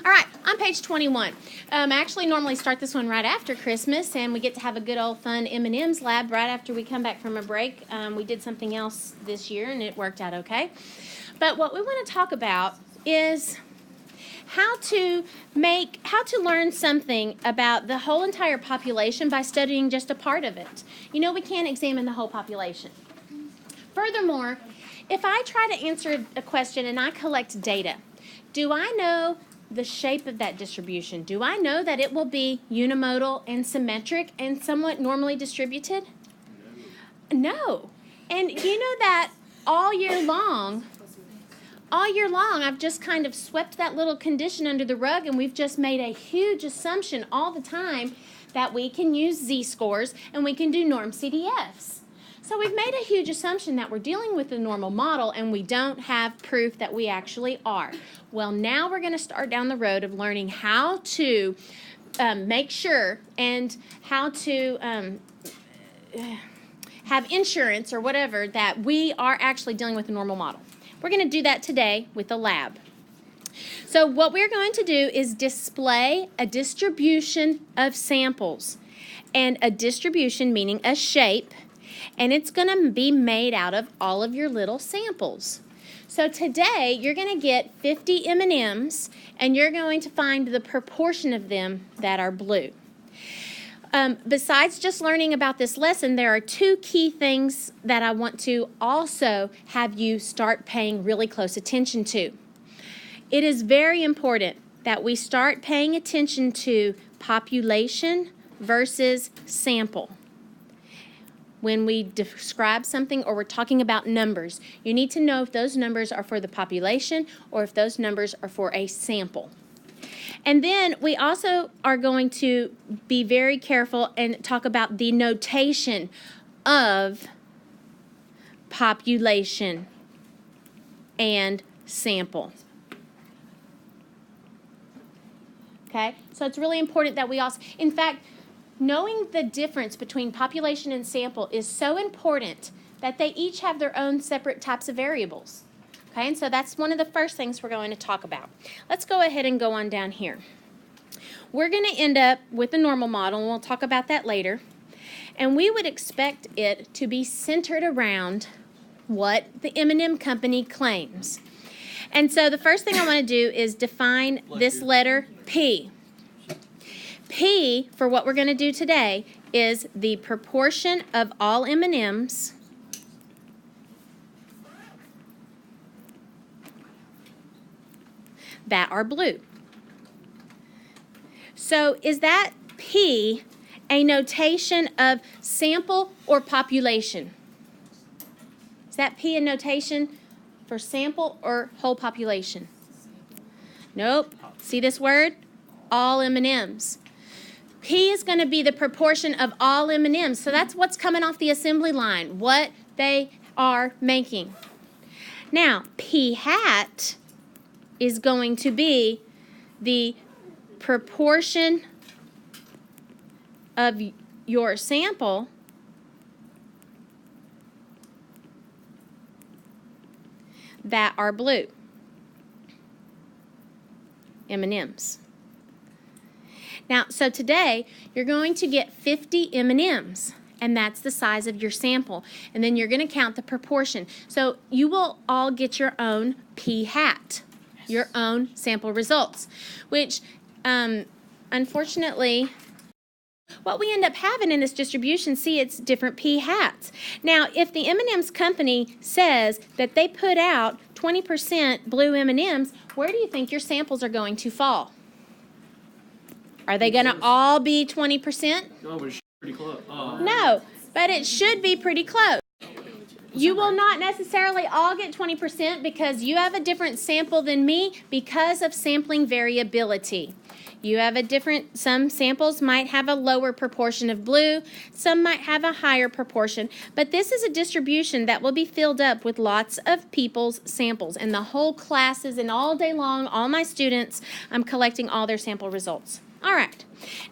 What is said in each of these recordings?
All right, on page 21. I actually normally start this one right after Christmas, and we get to have a good old fun M&M's lab right after we come back from a break. We did something else this year, and it worked out okay. But what we want to talk about is how to learn something about the whole entire population by studying just a part of it. You know, we can't examine the whole population. Furthermore, if I try to answer a question and I collect data, do I know the shape of that distribution? Do I know that it will be unimodal and symmetric and somewhat normally distributed? No. And you know that all year long, I've just kind of swept that little condition under the rug, and we've just made a huge assumption all the time that we can use z-scores and we can do norm CDFs. So we've made a huge assumption that we're dealing with a normal model, and we don't have proof that we actually are. Well, now we're going to start down the road of learning how to make sure and how to have insurance or whatever that we are actually dealing with a normal model. We're going to do that today with the lab. So what we're going to do is display a distribution of samples, and a distribution meaning a shape, and it's going to be made out of all of your little samples. So today you're going to get 50 M&Ms, and you're going to find the proportion of them that are blue. Besides just learning about this lesson, there are two key things that I want to also have you start paying really close attention to. It is very important that we start paying attention to population versus sample. When we describe something or we're talking about numbers, you need to know if those numbers are for the population or if those numbers are for a sample. And then we also are going to be very careful and talk about the notation of population and sample. Okay? So it's really important that we also, in fact, knowing the difference between population and sample is so important that they each have their own separate types of variables. Okay, and so that's one of the first things we're going to talk about. Let's go ahead and go on down here. We're going to end up with a normal model, and we'll talk about that later. And we would expect it to be centered around what the M&M company claims. And so the first thing I want to do is define this letter P. P, for what we're going to do today, is the proportion of all M&Ms that are blue. So is that P a notation of sample or population? Is that P a notation for sample or whole population? Nope. See this word? All M&Ms. P is going to be the proportion of all M&Ms. So that's what's coming off the assembly line, what they are making. Now, P hat is going to be the proportion of your sample that are blue. M&Ms. Now, so today, you're going to get 50 M&Ms, and that's the size of your sample. And then you're going to count the proportion. So you will all get your own P hat, your own sample results, which, unfortunately, what we end up having in this distribution, see, it's different P hats. Now, if the M&M's company says that they put out 20% blue M&Ms, where do you think your samples are going to fall? Are they going to all be 20%? No, but it's pretty close. No, but it should be pretty close. You will not necessarily all get 20% because you have a different sample than me because of sampling variability. You have some samples might have a lower proportion of blue, some might have a higher proportion, but this is a distribution that will be filled up with lots of people's samples, and the whole classes and all day long, all my students, I'm collecting all their sample results. All right,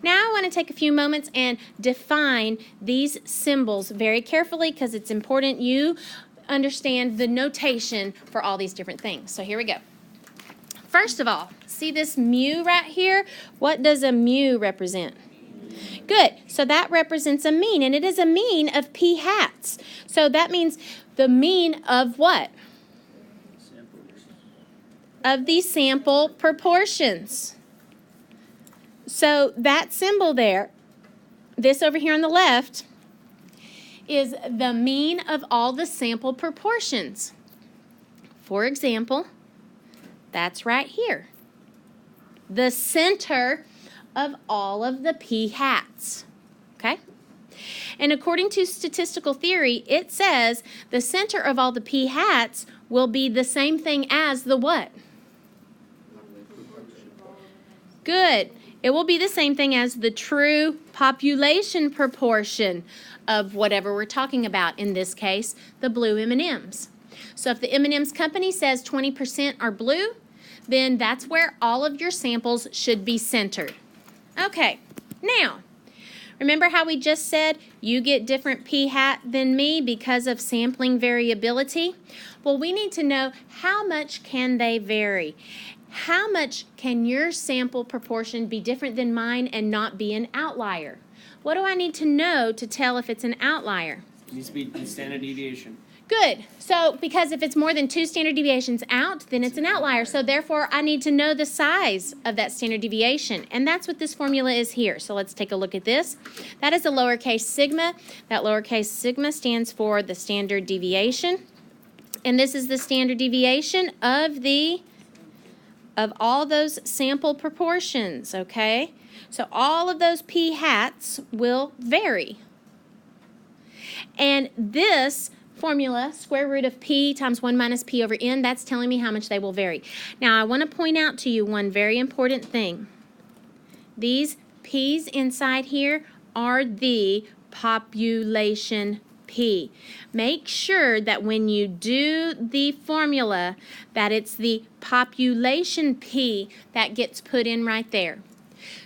now I want to take a few moments and define these symbols very carefully because it's important you understand the notation for all these different things. So here we go. first of all, see this mu right here? What does a mu represent? Good. So that represents a mean, and it is a mean of p hats. So that means the mean of what? Of the sample proportions. So that symbol there, this over here on the left, is the mean of all the sample proportions. For example, that's right here. The center of all of the p hats. Okay? And according to statistical theory, it says the center of all the p hats will be the same thing as the what? Good. It will be the same thing as the true population proportion of whatever we're talking about, in this case, the blue M&Ms. So if the M&Ms company says 20% are blue, then that's where all of your samples should be centered. Okay, now, remember how we just said you get different p hat than me because of sampling variability? Well, we need to know how much can they vary. How much can your sample proportion be different than mine and not be an outlier? What do I need to know to tell if it's an outlier? It needs to be the standard deviation. Good. So, because if it's more than 2 standard deviations out, then it's an outlier. So, therefore, I need to know the size of that standard deviation. And that's what this formula is here. So, let's take a look at this. That is a lowercase sigma. That lowercase sigma stands for the standard deviation. And this is the standard deviation of all those sample proportions, okay? So, all of those p hats will vary. And this formula, square root of p times 1 minus p over n, that's telling me how much they will vary. Now, I want to point out to you one very important thing. These p's inside here are the population p. Make sure that when you do the formula, that it's the population p that gets put in right there.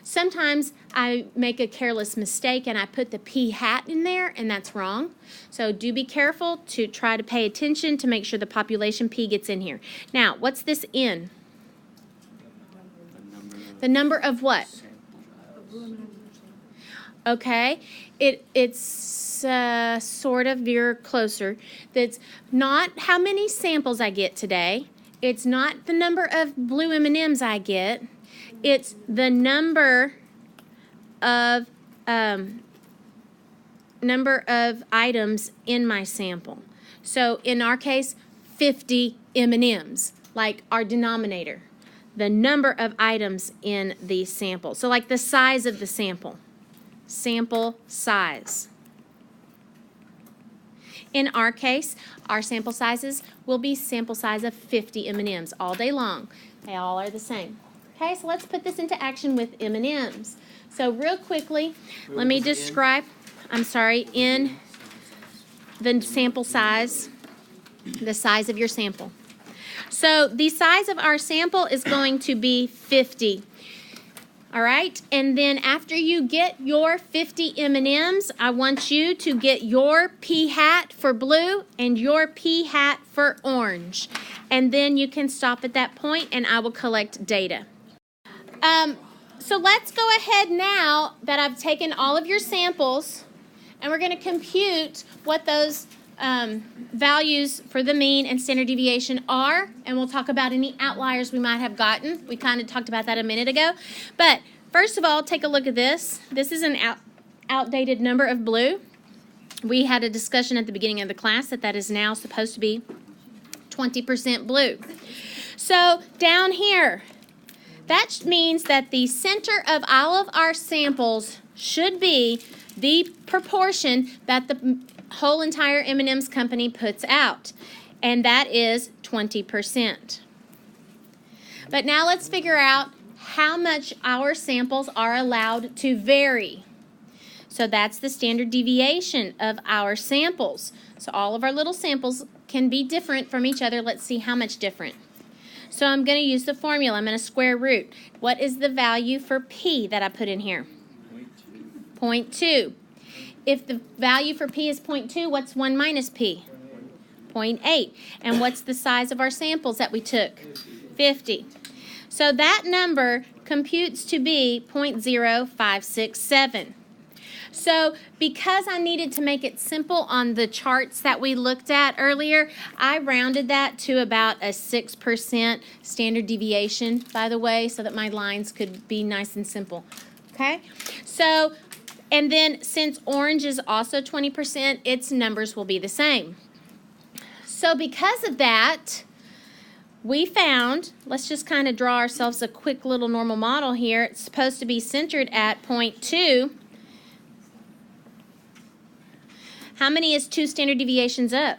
Sometimes I make a careless mistake and I put the p hat in there, and that's wrong. So do be careful to try to pay attention to make sure the population p gets in here. Now, what's this n? The number of what? Okay, it's sort of, you're closer. That's not how many samples I get today. It's not the number of blue M&Ms I get. It's the number of items in my sample. So in our case, 50 M&Ms, like our denominator. The number of items in the sample. So like the size of the sample. Sample size. In our case, our sample sizes will be sample size of 50 M&Ms all day long. They all are the same. Okay, so let's put this into action with M&Ms. So real quickly, let me describe, in the sample size, the size of your sample. So the size of our sample is going to be 50. All right, and then after you get your 50 M&Ms, I want you to get your p hat for blue and your p hat for orange. And then you can stop at that point and I will collect data. So let's go ahead now that I've taken all of your samples, and we're going to compute what those values for the mean and standard deviation are, and we'll talk about any outliers we might have gotten. We kind of talked about that a minute ago. But first of all, take a look at this. This is an outdated number of blue. We had a discussion at the beginning of the class that is now supposed to be 20% blue. So down here, that means that the center of all of our samples should be the proportion that the whole entire M&M's company puts out, and that is 20%. But now let's figure out how much our samples are allowed to vary. So that's the standard deviation of our samples. So all of our little samples can be different from each other. Let's see how much different. So I'm going to use the formula. I'm going to square root. What is the value for p that I put in here? 0.2. If the value for p is 0.2, what's 1 minus p? 0.8. And what's the size of our samples that we took? 50. So that number computes to be 0.0567. So because I needed to make it simple on the charts that we looked at earlier, I rounded that to about a 6% standard deviation, by the way, so that my lines could be nice and simple. Okay? So, and then since orange is also 20%, its numbers will be the same. So because of that, we found, let's just kind of draw ourselves a quick little normal model here. It's supposed to be centered at 0.2. How many is 2 standard deviations up?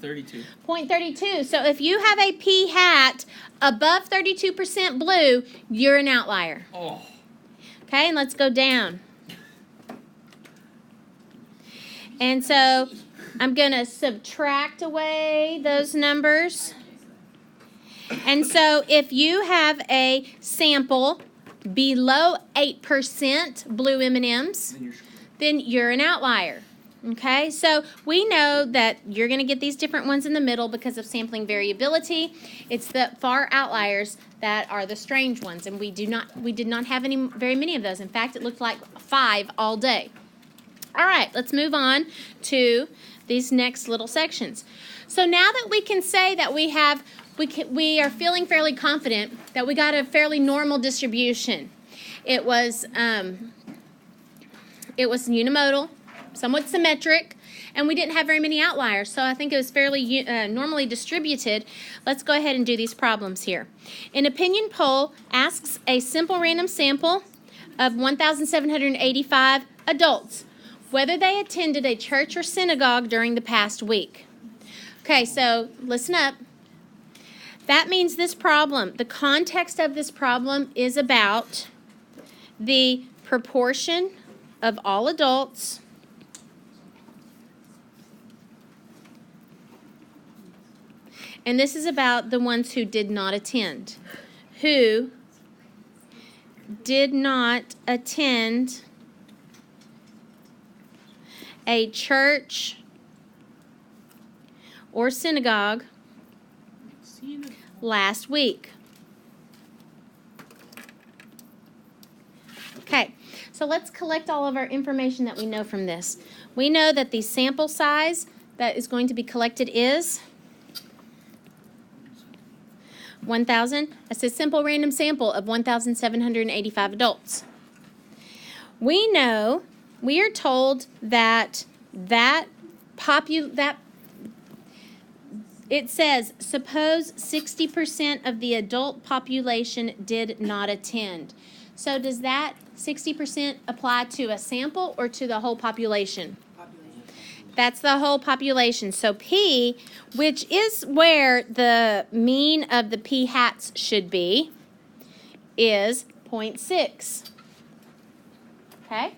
32. 0.32. So if you have a p hat above 32% blue, you're an outlier. Oh. Okay, and let's go down. And so I'm going to subtract away those numbers. And so if you have a sample below 8% blue M&Ms, then you're an outlier. Okay, so we know that you're going to get these different ones in the middle because of sampling variability. It's the far outliers that are the strange ones, and we did not have very many of those. In fact, it looked like 5 all day. All right, let's move on to these next little sections. So now that we can say that we are feeling fairly confident that we got a fairly normal distribution. It was unimodal, somewhat symmetric, and we didn't have very many outliers, so I think it was fairly normally distributed. Let's go ahead and do these problems here. An opinion poll asks a simple random sample of 1,785 adults whether they attended a church or synagogue during the past week. Okay, so listen up. That means this problem, the context of this problem is about the proportion of all adults and this is about the ones who did not attend. Who did not attend a church or synagogue last week. Okay, so let's collect all of our information that we know from this. We know that the sample size that is going to be collected is 1,000. That's a simple random sample of 1,785 adults. We know, we are told that it says, suppose 60% of the adult population did not attend. So does that 60% apply to a sample or to the whole population? That's the whole population. So P, which is where the mean of the P hats should be, is 0.6. Okay?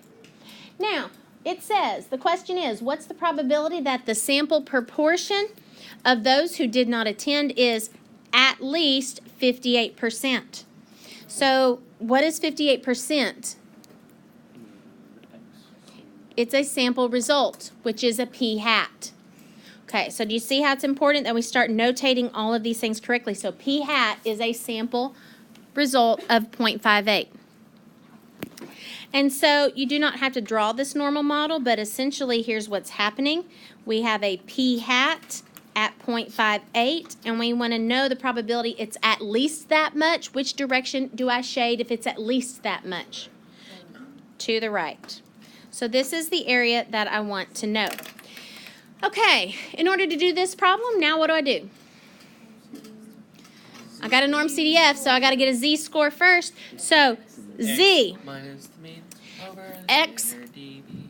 Now, it says, the question is, what's the probability that the sample proportion of those who did not attend is at least 58%? So, what is 58%? It's a sample result, which is a p hat. Okay, so do you see how it's important that we start notating all of these things correctly? So p hat is a sample result of 0.58. And so you do not have to draw this normal model, but essentially here's what's happening. We have a p hat at 0.58, and we want to know the probability it's at least that much. Which direction do I shade if it's at least that much? To the right. So this is the area that I want to know. Okay, in order to do this problem, now what do? I got a norm CDF, so I got to get a z-score first. So z minus the mean over x standard deviation.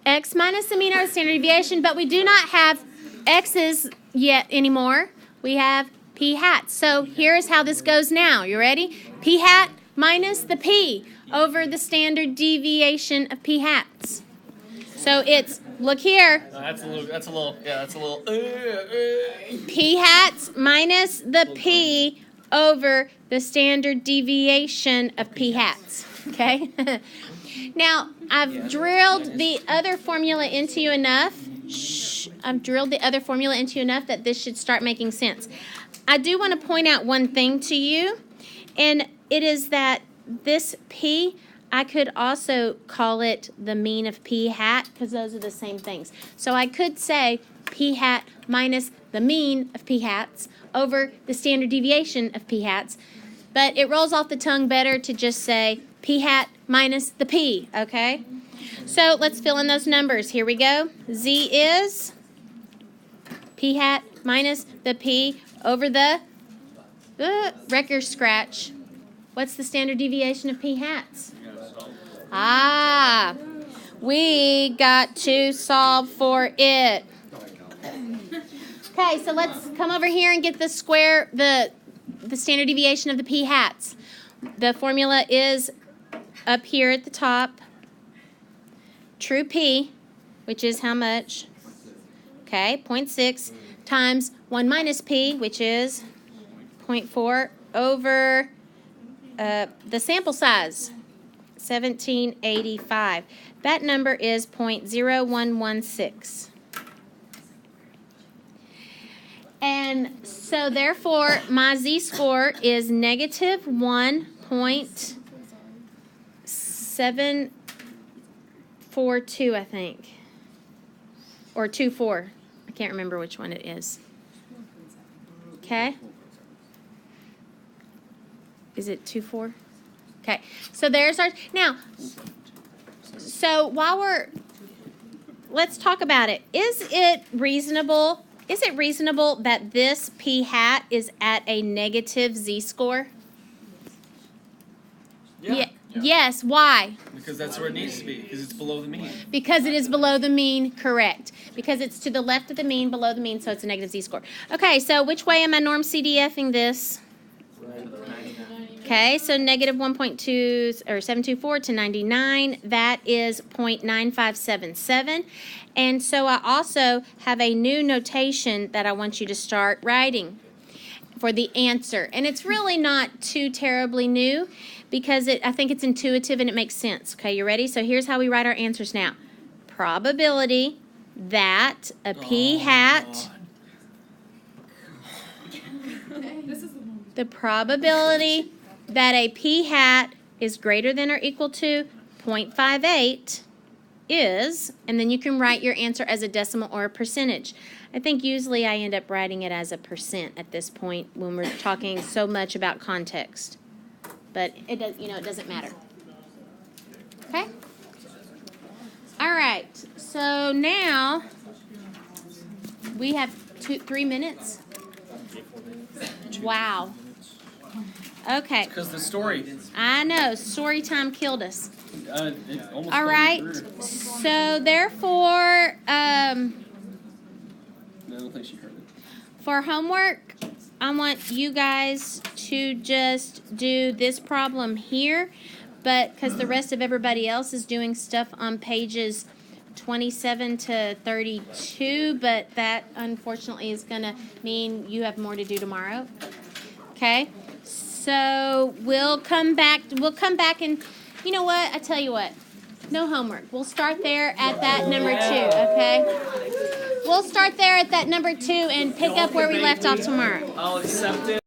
X minus the mean over the standard deviation, but we do not have x's yet anymore. We have p hats. So here is how this goes now. You ready? P hat minus the p over the standard deviation of p hats. So it's, look here, That's a little. p hats minus the p over the standard deviation of p hats. Okay? Now, I've drilled the other formula into you enough. I've drilled the other formula into you enough that this should start making sense. I do want to point out one thing to you, and it is that this P, I could also call it the mean of P hat, because those are the same things. So I could say P hat minus the mean of P hats over the standard deviation of P hats, but it rolls off the tongue better to just say P hat minus the P, okay? So let's fill in those numbers. Here we go. Z is P hat minus the P over the record scratch. What's the standard deviation of P hats? Ah, we got to solve for it. Okay, so let's come over here and get the square, the standard deviation of the P hats. The formula is up here at the top. True P, which is how much? Okay, 0.6 times 1 minus P, which is 0.4 over the sample size, 1785. That number is 0.0116. And so therefore, my z-score is negative 1.742, I think. Or 24. I can't remember which one it is. Okay. Is it 24? Okay. So there's our, now, so while let's talk about it. Is it reasonable that this P hat is at a negative z-score? Yeah. Yes. Why? Because that's where it needs to be, because it's below the mean. Because it is below the mean, correct. Because it's to the left of the mean, below the mean, so it's a negative z-score. Okay, so which way am I norm CDFing this? Okay, so negative 1.2 or 724 to 99, that is 0.9577. And so I also have a new notation that I want you to start writing for the answer. And it's really not too terribly new because I think it's intuitive and it makes sense. Okay, you ready? So here's how we write our answers now. Probability that a P hat, the probability that a P hat is greater than or equal to 0.58 is, and then you can write your answer as a decimal or a percentage. I think usually I end up writing it as a percent at this point when we're talking so much about context. But it does, it doesn't matter. Okay? All right. So now we have 3 minutes. Wow. Okay. Because the story. I know. Story time killed us. It's almost All right. So therefore, I don't think she heard it. for homework, I want you guys to just do this problem here, but because the rest of everybody else is doing stuff on pages 27 to 32, but that unfortunately is going to mean you have more to do tomorrow. Okay? So we'll come back and you know what? I tell you what. No homework. We'll start there at that number 2, okay? We'll start there at that number 2 and pick up where we left off tomorrow. I'll accept it.